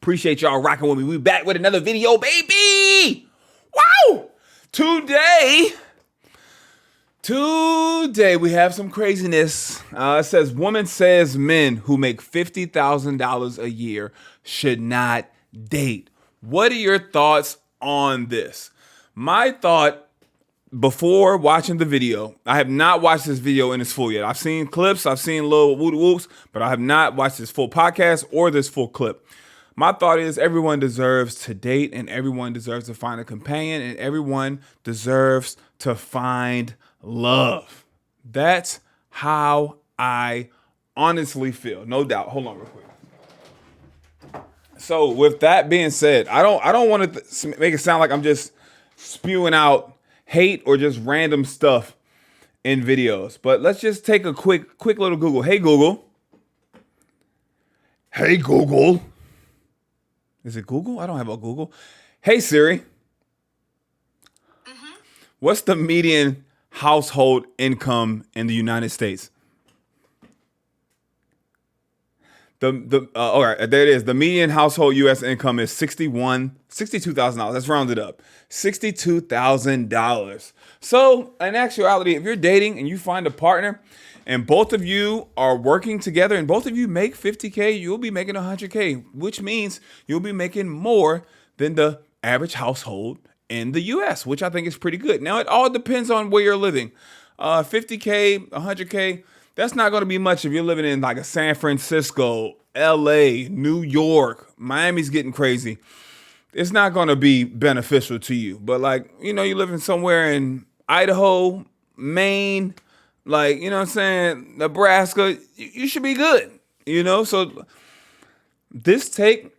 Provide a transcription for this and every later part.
Appreciate y'all rocking with me. We back with another video, baby. Wow. Today we have some craziness. It says, woman says men who make $50,000 a year should not date. What are your thoughts on this? My thought before watching the video, I have not watched this video in its full yet. I've seen clips, I've seen little woops, but I have not watched this full podcast or this full clip. My thought is everyone deserves to date and everyone deserves to find a companion and everyone deserves to find love. That's how I honestly feel. No doubt. Hold on real quick. So with that being said, I don't want to make it sound like I'm just spewing out hate or just random stuff in videos. But let's just take a quick little Google. Hey Google. Hey Google. Is it Google? I don't have a Google. Hey Siri. What's the median household income in the United States? All right, there it is. The median household U.S. income is $62,000. Let's round it up. $62,000. So in actuality, if you're dating and you find a partner and both of you are working together and both of you make $50K, you'll be making $100K, which means you'll be making more than the average household in the U.S., which I think is pretty good. Now, it all depends on where you're living. 50K, 100K, that's not going to be much if you're living in like a San Francisco, LA, New York, Miami's getting crazy. It's not going to be beneficial to you. But like, you know, you're living somewhere in Idaho, Maine, like, you know what I'm saying, Nebraska, you should be good, you know? So this take,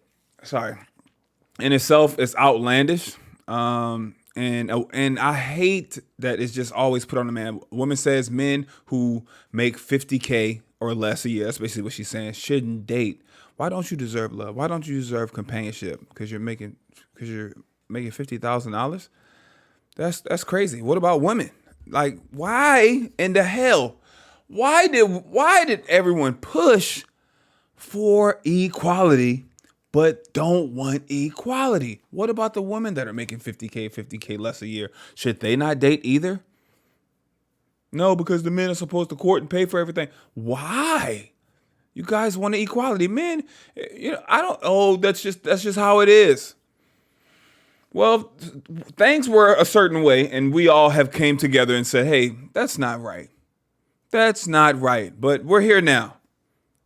in itself is outlandish. And I hate that it's just always put on the man. Woman says men who make 50K or less a year, that's basically what she's saying, shouldn't date. Why don't you deserve love? Why don't you deserve companionship? Because you're making $50,000? That's crazy. What about women? Like, why in the hell? Why did everyone push for equality but don't want equality? What about the women that are making 50K less a year? Should they not date either? No, because the men are supposed to court and pay for everything. Why? You guys want equality. Men, you know, that's just how it is. Well, things were a certain way and we all have came together and said, hey, that's not right. That's not right. But we're here now.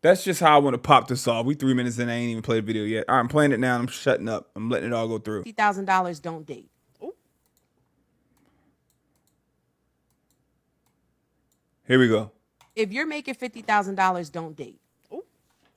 That's just how I want to pop this off. We 3 minutes in, I ain't even played the video yet. All right, I'm playing it now. I'm shutting up. I'm letting it all go through. $50,000, don't date. Ooh. Here we go. If you're making $50,000, don't date. Ooh.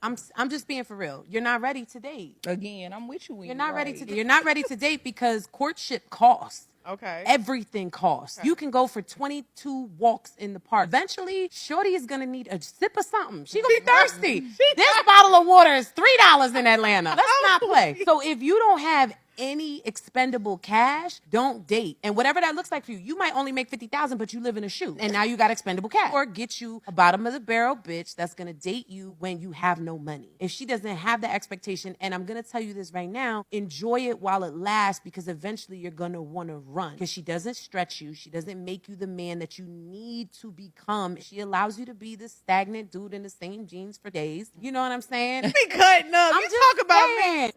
I'm just being for real. You're not ready to date. Again, I'm with you. You're not ready to date. You're not ready to date because courtship costs. Okay. Everything costs. Okay. You can go for 22 walks in the park. Eventually, shorty is going to need a sip of something. She going to be thirsty. This bottle of water is $3 in Atlanta. Let's not play. So if you don't have any expendable cash, don't date. And whatever that looks like for you, you might only make $50,000, but you live in a shoe. And now you got expendable cash. Or get you a bottom of the barrel bitch that's going to date you when you have no money. If she doesn't have the expectation, and I'm going to tell you this right now, enjoy it while it lasts because eventually you're going to want to run. Because she doesn't stretch you. She doesn't make you the man that you need to become. She allows you to be this stagnant dude in the same jeans for days. You know what I'm saying? Be cutting up. I'm you just talk about saying. me.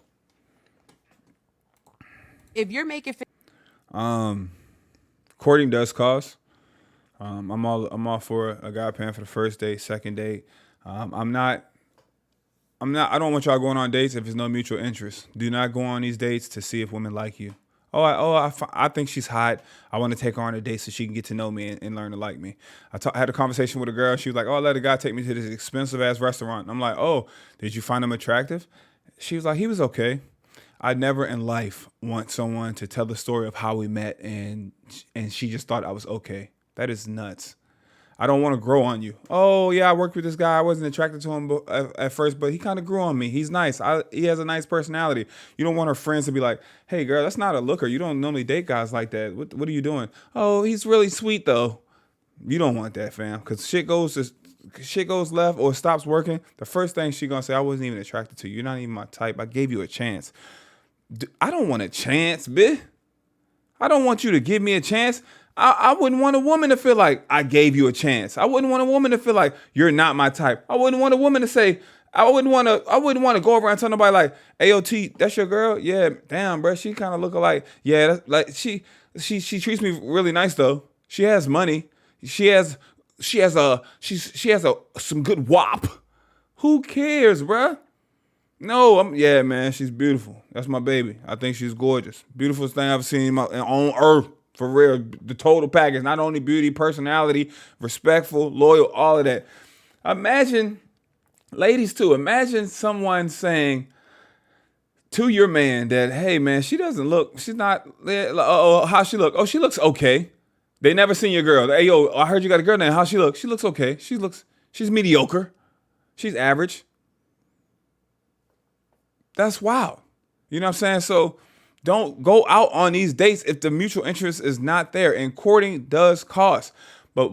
If you're making courting does cost. I'm all for a guy paying for the first date, second date. I don't want y'all going on dates if there's no mutual interest. Do not go on these dates to see if women like you. I think she's hot. I want to take her on a date so she can get to know me and learn to like me. I had a conversation with a girl. She was like, I let a guy take me to this expensive ass restaurant. And I'm like, oh, did you find him attractive? She was like, he was okay. I never in life want someone to tell the story of how we met and she just thought I was okay. That is nuts. I don't want to grow on you. Oh, yeah, I worked with this guy. I wasn't attracted to him at first, but he kind of grew on me. He's nice. He has a nice personality. You don't want her friends to be like, hey, girl, that's not a looker. You don't normally date guys like that. What are you doing? Oh, he's really sweet, though. You don't want that, fam, because shit goes to shit goes left or stops working, the first thing she gonna say, I wasn't even attracted to you. You're not even my type. I gave you a chance. I don't want a chance, bitch. I don't want you to give me a chance. I wouldn't want a woman to feel like I gave you a chance. I wouldn't want a woman to feel like you're not my type. I wouldn't want a woman to say, I wouldn't want to go over and tell nobody like, AOT, that's your girl? Yeah, damn, bro. She kind of look alike. Yeah, that's, like she treats me really nice though. She has money. She has some good wop. Who cares, bruh? No, yeah, man, she's beautiful. That's my baby. I think she's gorgeous. Beautifulest thing I've seen on earth, for real. The total package, not only beauty, personality, respectful, loyal, all of that. Imagine, ladies too, imagine someone saying to your man that, hey, man, she's not, how she look? Oh, she looks okay. They never seen your girl. Hey, yo, I heard you got a girl now. How she look? She looks okay. She's mediocre. She's average. That's wild. You know what I'm saying? So don't go out on these dates if the mutual interest is not there. And courting does cost. But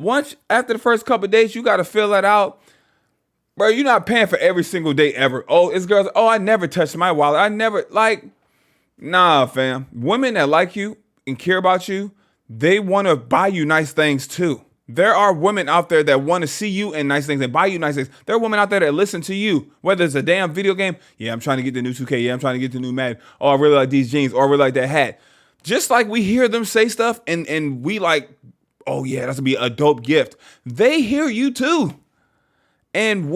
after the first couple of dates, you got to fill that out. Bro, you're not paying for every single date ever. Oh, it's girls. Oh, I never touched my wallet. Nah, fam. Women that like you and care about you, they want to buy you nice things too. There are women out there that want to see you in nice things and buy you nice things. There are women out there that listen to you, whether it's a damn video game. Yeah, I'm trying to get the new 2K. Yeah, I'm trying to get the new Madden. Oh, I really like these jeans. Or I really like that hat. Just like we hear them say stuff and we like, oh yeah, that's gonna be a dope gift. They hear you too. And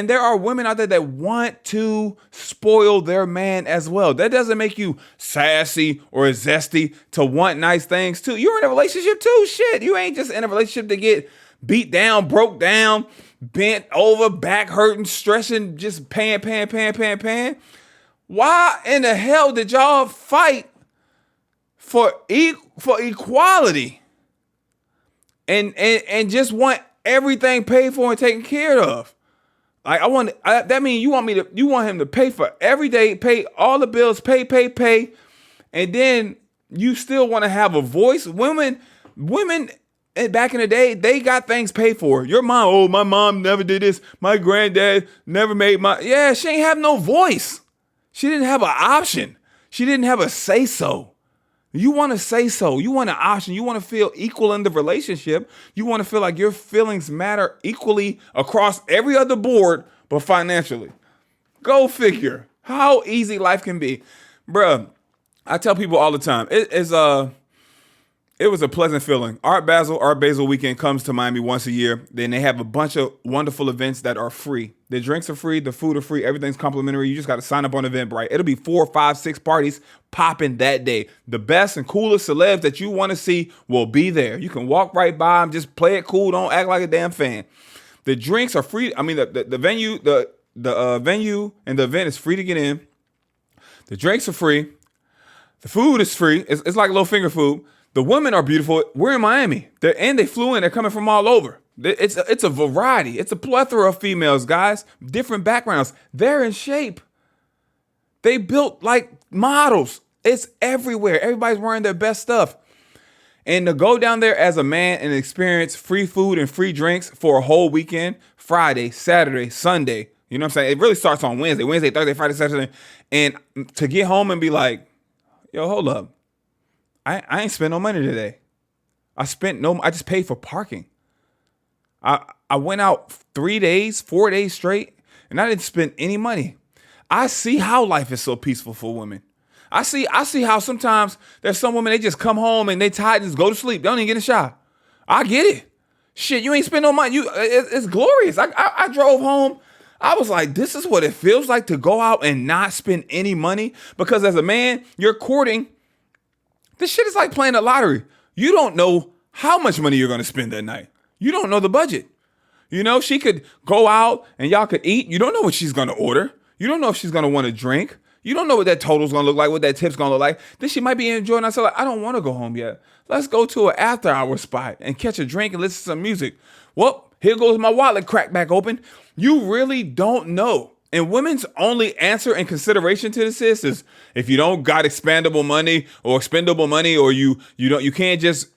there are women out there that want to spoil their man as well. That doesn't make you sassy or zesty to want nice things too. You're in a relationship too. Shit, you ain't just in a relationship to get beat down, broke down, bent over, back hurting, stressing, just paying. Why in the hell did y'all fight for equality and just want everything paid for and taken care of? Like that means you want him to pay for every day, pay all the bills, pay, and then you still want to have a voice. Women back in the day, they got things paid for. Your mom, oh, my mom never did this. My granddad never made she ain't have no voice. She didn't have an option. She didn't have a say so. You want to say so. You want an option. You want to feel equal in the relationship. You want to feel like your feelings matter equally across every other board, but financially. Go figure how easy life can be. Bruh, I tell people all the time, it was a pleasant feeling. Art Basel weekend comes to Miami once a year. Then they have a bunch of wonderful events that are free. The drinks are free, the food are free, everything's complimentary. You just got to sign up on Eventbrite. It'll be 4, 5, 6 parties popping that day. The best and coolest celebs that you want to see will be there. You can walk right by them, just play it cool, don't act like a damn fan. The drinks are free. I mean, the venue, the venue and the event is free to get in. The drinks are free. The food is free. It's like low finger food. The women are beautiful. We're in Miami. They flew in. They're coming from all over. It's a variety. It's a plethora of females, guys. Different backgrounds. They're in shape. They built like models. It's everywhere. Everybody's wearing their best stuff. And to go down there as a man and experience free food and free drinks for a whole weekend, Friday, Saturday, Sunday. You know what I'm saying? It really starts on Wednesday, Thursday, Friday, Saturday. And to get home and be like, yo, hold up. I ain't spent no money today. I just paid for parking. I went out 3 days, 4 days straight, and I didn't spend any money. I see how life is so peaceful for women. I see how sometimes there's some women, they just come home and they tired and just go to sleep. They don't even get in the shower. I get it. Shit, you ain't spend no money. It's glorious. I drove home. I was like, this is what it feels like to go out and not spend any money. Because as a man, you're courting. This shit is like playing a lottery. You don't know how much money you're going to spend that night. You don't know the budget. You know, she could go out and y'all could eat. You don't know what she's going to order. You don't know if she's going to want to drink. You don't know what that total's going to look like, what that tip's going to look like. Then she might be enjoying herself. Like, I don't want to go home yet. Let's go to an after hour spot and catch a drink and listen to some music. Well, here goes my wallet cracked back open. You really don't know. And women's only answer and consideration to this is if you don't got expandable money or expendable money, or you can't just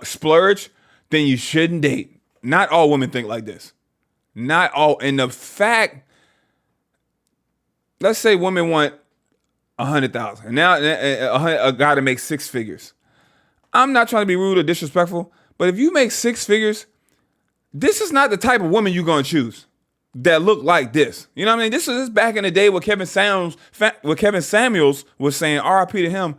splurge, then you shouldn't date. Not all women think like this. Not all. And the fact, let's say women want 100,000, and now a guy to make six figures. I'm not trying to be rude or disrespectful, but if you make six figures, this is not the type of woman you're gonna choose that look like this. You know what I mean? This is back in the day where Kevin Samuels was saying, R.I.P. to him.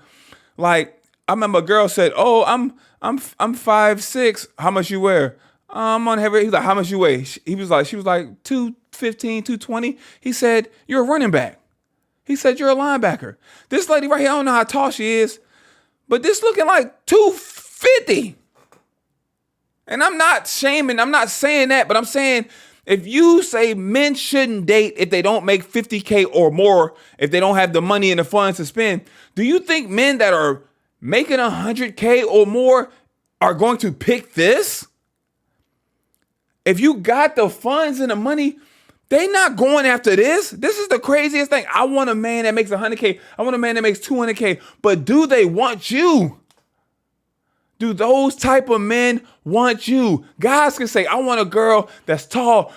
Like, I remember a girl said, "Oh, I'm 5'6". How much you wear? I'm on heavy. He's like, "How much you weigh?" She was like 215, 220. He said, "You're a running back." He said, "You're a linebacker." This lady right here, I don't know how tall she is, but this looking like 250. And I'm not shaming, I'm not saying that, but I'm saying if you say men shouldn't date if they don't make 50K or more, if they don't have the money and the funds to spend, do you think men that are making 100K or more are going to pick this? If you got the funds and the money, they not going after this. This is the craziest thing. I want a man that makes 100K. I want a man that makes 200K. But do they want you? Do those type of men want you? Guys can say, I want a girl that's tall,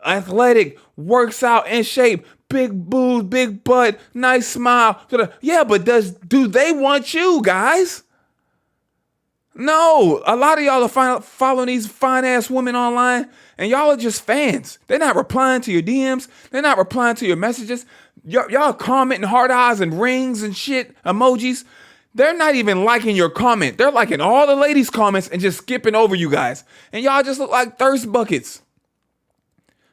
athletic, works out, in shape, big boobs, big butt, nice smile. Yeah, but do they want you, guys? No, a lot of y'all are following these fine-ass women online, and y'all are just fans. They're not replying to your DMs. They're not replying to your messages. Y'all commenting heart eyes and rings and shit, emojis. They're not even liking your comment. They're liking all the ladies' comments and just skipping over you guys. And y'all just look like thirst buckets.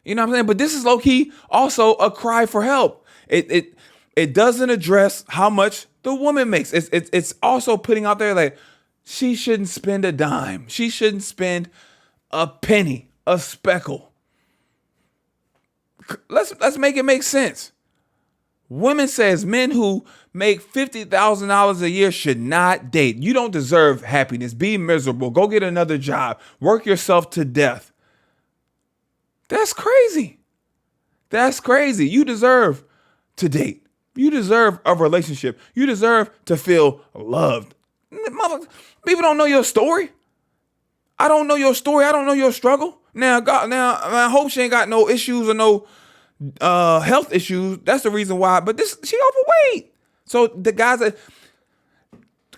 You know what I'm saying? But this is low-key also a cry for help. It doesn't address how much the woman makes. It's also putting out there like, she shouldn't spend a dime. She shouldn't spend a penny, a speckle. Let's make it make sense. Women says men who make $50,000 a year should not date. You don't deserve happiness. Be miserable. Go get another job. Work yourself to death. That's crazy. That's crazy. You deserve to date. You deserve a relationship. You deserve to feel loved. People don't know your story. I don't know your story. I don't know your struggle. Now, I hope she ain't got no issues or no health issues. That's the reason why. But she overweight. So the guys that,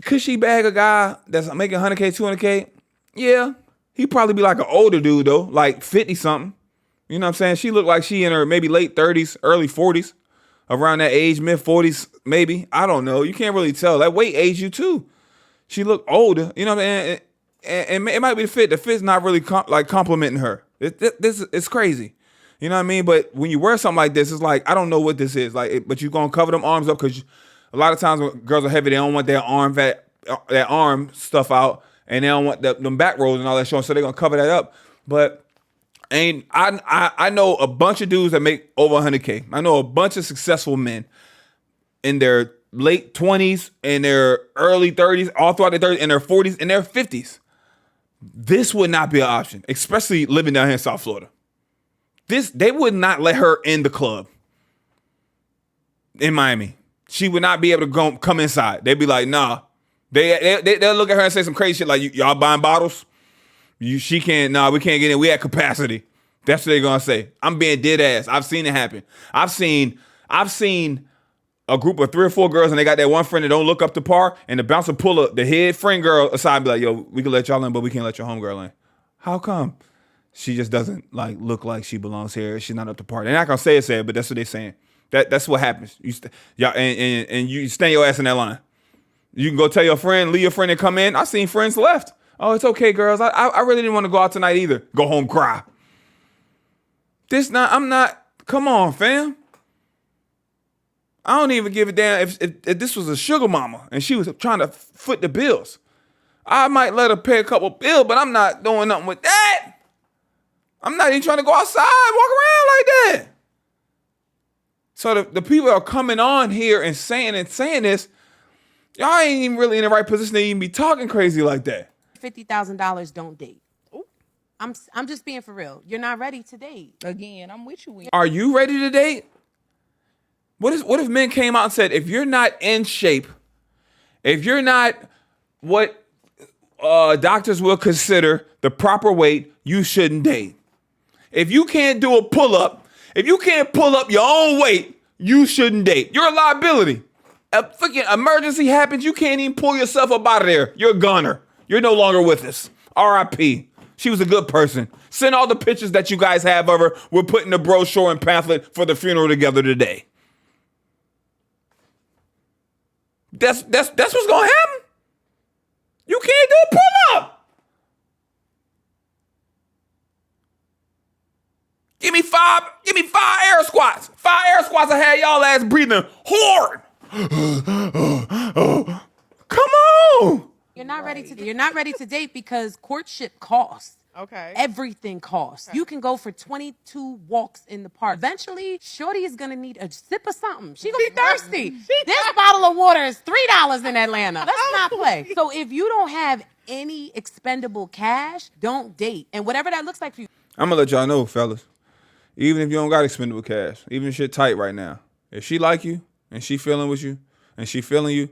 could she bag a guy that's making 100K, 200K? Yeah. He'd probably be like an older dude though, like 50 something. You know what I'm saying? She looked like she in her maybe late 30s, early 40s, around that age, mid 40s, maybe. I don't know. You can't really tell. That weight age you too. She looked older, you know what I mean? And it might be the fit. The fit's not really complimenting her. It's crazy. You know what I mean? But when you wear something like this, it's like, I don't know what this is. But you're going to cover them arms up because a lot of times when girls are heavy, they don't want their arm stuff out, and they don't want them back rolls and all that showing, so they're going to cover that up. But I know a bunch of dudes that make over 100K. I know a bunch of successful men in their late 20s, in their early 30s, all throughout their 30s, in their 40s, in their 50s. This would not be an option, especially living down here in South Florida. They would not let her in the club in Miami. She would not be able to come inside. They'd be like, nah. They'll look at her and say some crazy shit like, y'all buying bottles? She can't, nah, we can't get in. We at capacity. That's what they're going to say. I'm being dead ass. I've seen it happen. I've seen a group of 3 or 4 girls, and they got that one friend that don't look up to par, and the bouncer pull up the head friend girl aside and be like, yo, we can let y'all in, but we can't let your homegirl in. How come? She just doesn't look like she belongs here. She's not up to par. They're not gonna say it, but that's what they're saying. That's what happens. And you stand your ass in that line. You can go tell your friend, leave your friend and come in. I seen friends left. Oh, it's okay, girls. I really didn't want to go out tonight either. Go home, cry. Come on, fam. I don't even give a damn if this was a sugar mama and she was trying to foot the bills. I might let her pay a couple bills, but I'm not doing nothing with that. I'm not even trying to go outside, walk around like that. So the people are coming on here and saying this, y'all ain't even really in the right position to even be talking crazy like that. $50,000 don't date. Ooh. I'm just being for real. You're not ready to date. Again, I'm with you. Are you ready to date? What if men came out and said, if you're not in shape, if you're not what doctors will consider the proper weight, you shouldn't date. If you can't do a pull-up, if you can't pull up your own weight, you shouldn't date. You're a liability. A freaking emergency happens, you can't even pull yourself up out of there. You're a goner. You're no longer with us. R.I.P. She was a good person. Send all the pictures that you guys have of her. We're putting the brochure and pamphlet for the funeral together today. That's what's gonna happen. You can't do a pull-up. Give me five air squats. 5 air squats, I had y'all ass breathing hard. Come on. You're not ready to date because courtship costs. Okay. Everything costs. Okay. You can go for 22 walks in the park. Eventually, shorty is gonna need a sip of something. She gonna be thirsty. This bottle of water is $3 in Atlanta. Let's not play. So if you don't have any expendable cash, don't date. And whatever that looks like for you. I'm gonna let y'all know, fellas. Even if you don't got expendable cash, even if shit tight right now, if she like you and she feeling with you and she feeling you,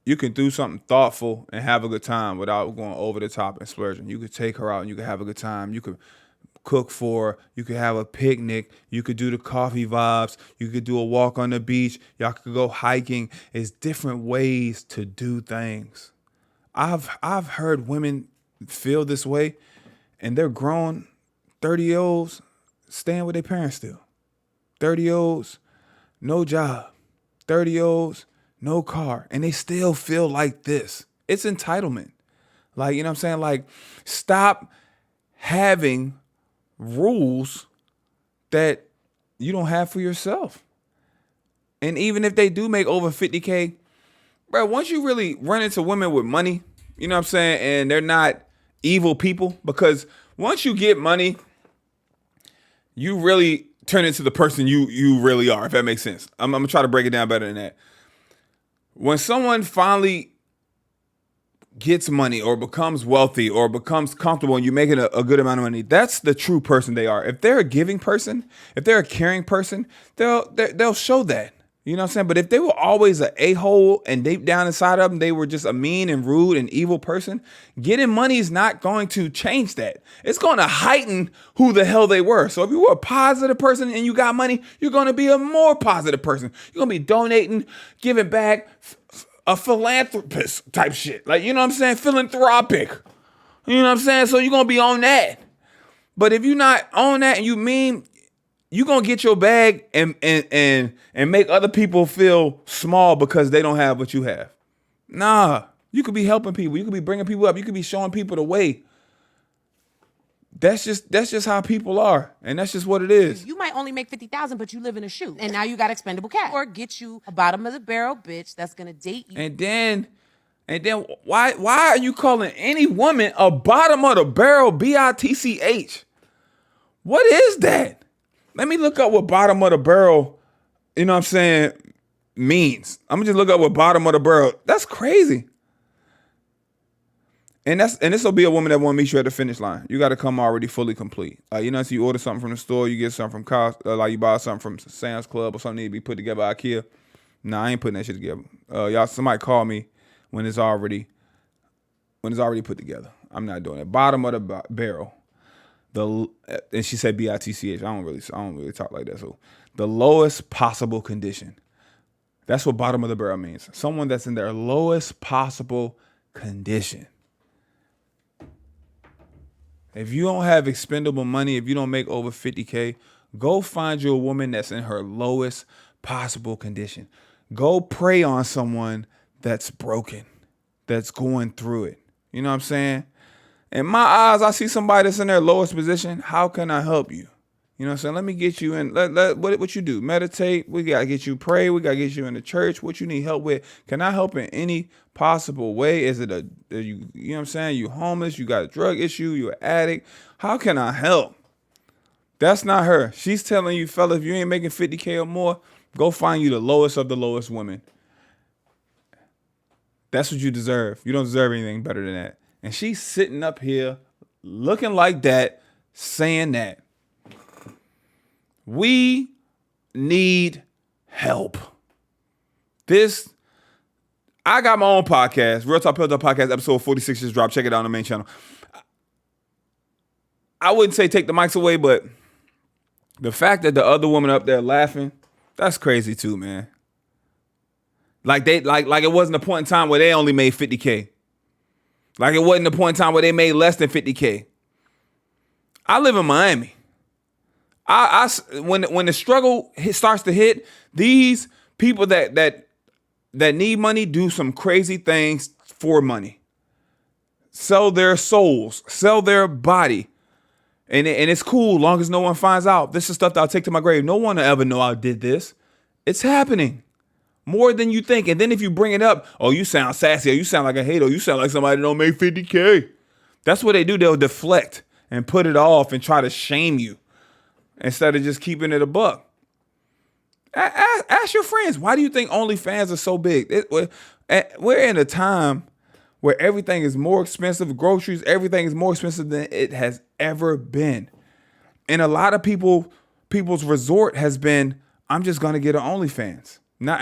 you can do something thoughtful and have a good time without going over the top and splurging. You could take her out and you could have a good time. You could cook for her. You could have a picnic. You could do the coffee vibes. You could do a walk on the beach. Y'all could go hiking. It's different ways to do things. I've heard women feel this way and they're grown 30-year-olds staying with their parents still. 30-year-olds, no job. 30-year-olds, no car, and they still feel like this. It's entitlement. Like, you know what I'm saying? Like, stop having rules that you don't have for yourself. And even if they do make over 50K, bro, once you really run into women with money, you know what I'm saying? And they're not evil people, because once you get money, you really turn into the person you really are, if that makes sense. I'm gonna try to break it down better than that. When someone finally gets money or becomes wealthy or becomes comfortable and you're making a good amount of money, that's the true person they are. If they're a giving person, if they're a caring person, they'll show that. You know what I'm saying? But if they were always an a-hole and deep down inside of them, they were just a mean and rude and evil person, getting money is not going to change that. It's going to heighten who the hell they were. So if you were a positive person and you got money, you're going to be a more positive person. You're going to be donating, giving back, a philanthropist type shit. Like, you know what I'm saying? Philanthropic. You know what I'm saying? So you're going to be on that. But if you're not on that and you mean, you're going to get your bag and make other people feel small because they don't have what you have. Nah, you could be helping people. You could be bringing people up. You could be showing people the way. That's just how people are. And that's just what it is. You might only make $50,000, but you live in a shoe. And now you got expendable cash. Or get you a bottom of the barrel bitch that's going to date you. And then why are you calling any woman a bottom of the barrel, bitch? What is that? Let me look up what bottom of the barrel, you know what I'm saying, means. I'm gonna just look up what bottom of the barrel. That's crazy. And this will be a woman that won't meet you at the finish line. You got to come already fully complete. You know, so you order something from the store, you get something from like you buy something from Sam's Club or something need to be put together by IKEA. Nah, I ain't putting that shit together. Y'all, somebody call me when it's already put together. I'm not doing it. Bottom of the barrel. And she said bitch. I don't really talk like that. So the lowest possible condition. That's what bottom of the barrel means. Someone that's in their lowest possible condition. If you don't have expendable money, if you don't make over 50K, go find you a woman that's in her lowest possible condition. Go prey on someone that's broken, that's going through it. You know what I'm saying? In my eyes, I see somebody that's in their lowest position. How can I help you? You know what I'm saying? Let me get you in. What you do? Meditate. We got to get you pray. We got to get you in the church. What you need help with? Can I help in any possible way? Is it you know what I'm saying? You homeless. You got a drug issue. You're an addict. How can I help? That's not her. She's telling you, fella, if you ain't making 50K or more, go find you the lowest of the lowest women. That's what you deserve. You don't deserve anything better than that. And she's sitting up here looking like that, saying that. We need help. I got my own podcast, Real Talk Pill Talk Podcast, episode 46 just dropped. Check it out on the main channel. I wouldn't say take the mics away, but the fact that the other woman up there laughing, that's crazy too, man. Like it wasn't a point in time where they only made 50K. Like it wasn't a point in time where they made less than 50K. I live in Miami. When the struggle starts to hit, these people that need money do some crazy things for money. Sell their souls, sell their body. And it's cool long as no one finds out. This is stuff that I'll take to my grave. No one will ever know I did this. It's happening. More than you think. And then if you bring it up, oh, you sound sassy, or you sound like a hater, or you sound like somebody that don't make 50K. That's what they do. They'll deflect and put it off and try to shame you instead of just keeping it a buck. Ask your friends, why do you think OnlyFans are so big? We're in a time where everything is more expensive. Groceries, everything is more expensive than it has ever been. And a lot of people's resort has been, I'm just going to get an OnlyFans. Not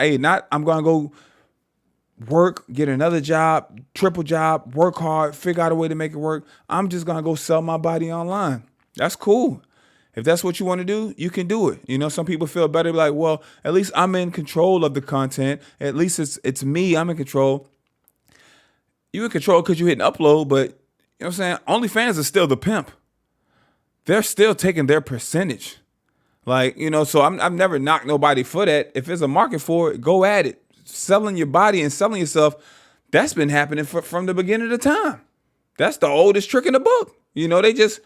I'm going to go work, get another job, triple job, work hard, figure out a way to make it work. I'm just going to go sell my body online. That's cool. If that's what you want to do, you can do it. You know, some people feel better like, well, at least I'm in control of the content. At least it's me. I'm in control. You in control because you hit an upload, but you know what I'm saying? OnlyFans is still the pimp. They're still taking their percentage. Like, you know, so I've never knocked nobody for that. If there's a market for it, go at it. Selling your body and selling yourself, that's been happening from the beginning of the time. That's the oldest trick in the book. You know, they just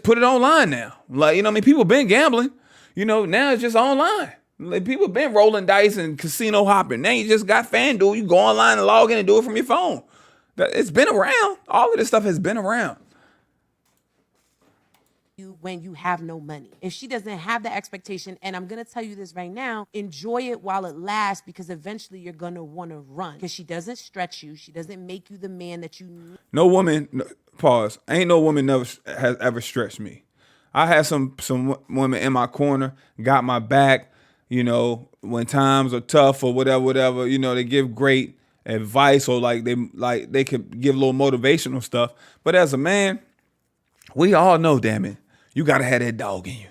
put it online now. Like, you know what I mean? People been gambling. You know, now it's just online. Like, people been rolling dice and casino hopping. Now you just got FanDuel. You go online and log in and do it from your phone. It's been around. All of this stuff has been around. You when you have no money. If she doesn't have the expectation, and I'm gonna tell you this right now, enjoy it while it lasts, because eventually you're gonna want to run. Because she doesn't stretch you, she doesn't make you the man that you need. No woman, pause. Ain't no woman has ever stretched me. I had some women in my corner, got my back. You know, when times are tough or whatever. You know, they give great advice, or they could give a little motivational stuff. But as a man, we all know, damn it, you got to have that dog in you.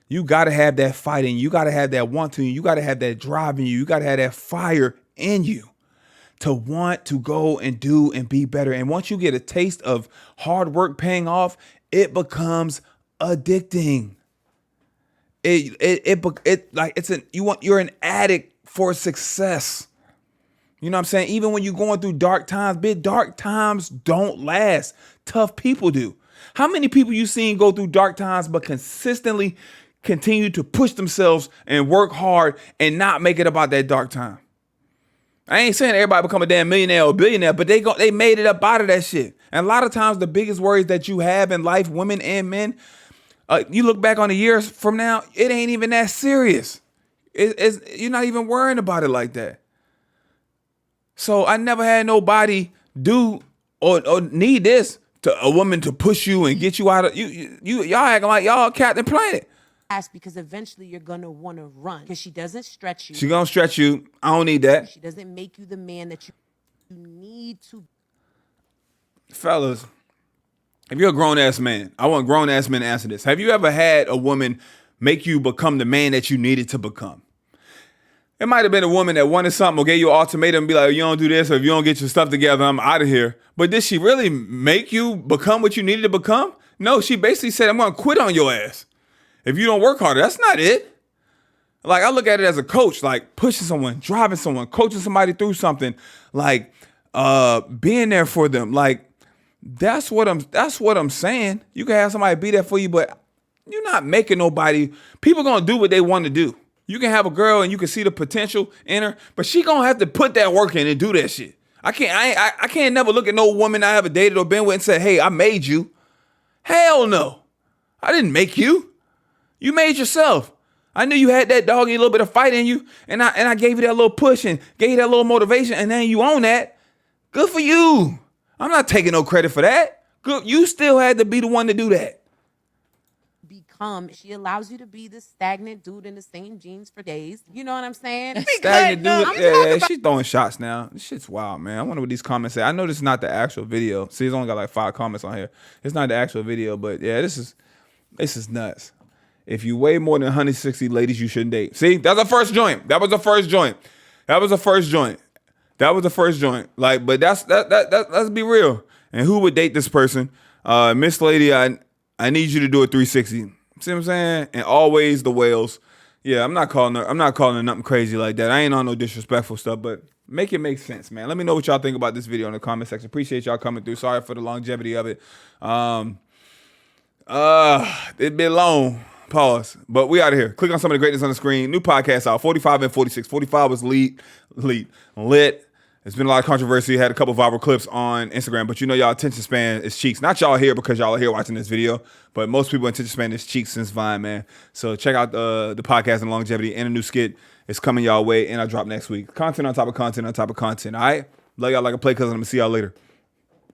You got to have that fight in you. You got to have that want to in you. You got to have that drive in you. You got to have that fire in you to want to go and do and be better. And once you get a taste of hard work paying off, it becomes addicting. You're an addict for success. You know what I'm saying? Even when you're going through dark times, dark times don't last. Tough people do. How many people you seen go through dark times but consistently continue to push themselves and work hard and not make it about that dark time? I ain't saying everybody become a damn millionaire or billionaire, but they made it up out of that shit. And a lot of times the biggest worries that you have in life, women and men, you look back on the years from now, it ain't even that serious. You're not even worrying about it like that. So I never had nobody do or need this to a woman to push you and get you out of y'all acting like y'all Captain Planet. Because eventually you're gonna want to run, because she doesn't stretch you. She gonna stretch you. I don't need that. She doesn't make you the man that you need to. Fellas, if you're a grown-ass man, I want grown-ass men to answer this. Have you ever had a woman make you become the man that you needed to become? It might have been a woman that wanted something or gave you an ultimatum and be like, you don't do this, or if you don't get your stuff together, I'm out of here. But did she really make you become what you needed to become? No, she basically said, I'm going to quit on your ass if you don't work harder. That's not it. Like, I look at it as a coach, like pushing someone, driving someone, coaching somebody through something, like being there for them. Like, that's what I'm saying. You can have somebody be there for you, but you're not making nobody. People going to do what they want to do. You can have a girl and you can see the potential in her, but she gonna have to put that work in and do that shit. I can't never look at no woman I ever dated or been with and say, hey, I made you. Hell no. I didn't make you. You made yourself. I knew you had that dog and a little bit of fight in you, and I gave you that little push and gave you that little motivation, and then you own that. Good for you. I'm not taking no credit for that. Good. You still had to be the one to do that. become. She allows you to be this stagnant dude in the same jeans for days. You know what I'm saying? Stagnant dude. Yeah, she's throwing shots now. This shit's wild, man. I wonder what these comments say. I know this is not the actual video. See, it's only got like 5 comments on here. It's not the actual video, but yeah, this is nuts. If you weigh more than 160, ladies, you shouldn't date. See, that's the first joint. That was the first joint. Like, but let's be real. And who would date this person? Miss Lady, I need you to do a 360. See what I'm saying? And always the whales. Yeah, I'm not calling her nothing crazy like that. I ain't on no disrespectful stuff, but make it make sense, man. Let me know what y'all think about this video in the comment section. Appreciate y'all coming through. Sorry for the longevity of it. It's been long. Pause. But we out of here. Click on some of the greatness on the screen. New podcast out. 45 and 46. 45 was lit. There's been a lot of controversy. Had a couple viral clips on Instagram, but you know y'all attention span is cheeks. Not y'all here because y'all are here watching this video, but most people attention span is cheeks since Vine, man. So check out the podcast and longevity, and a new skit is coming y'all way, and I drop next week. Content on top of content on top of content. All right? Love y'all like a play cousin. I'm going to see y'all later.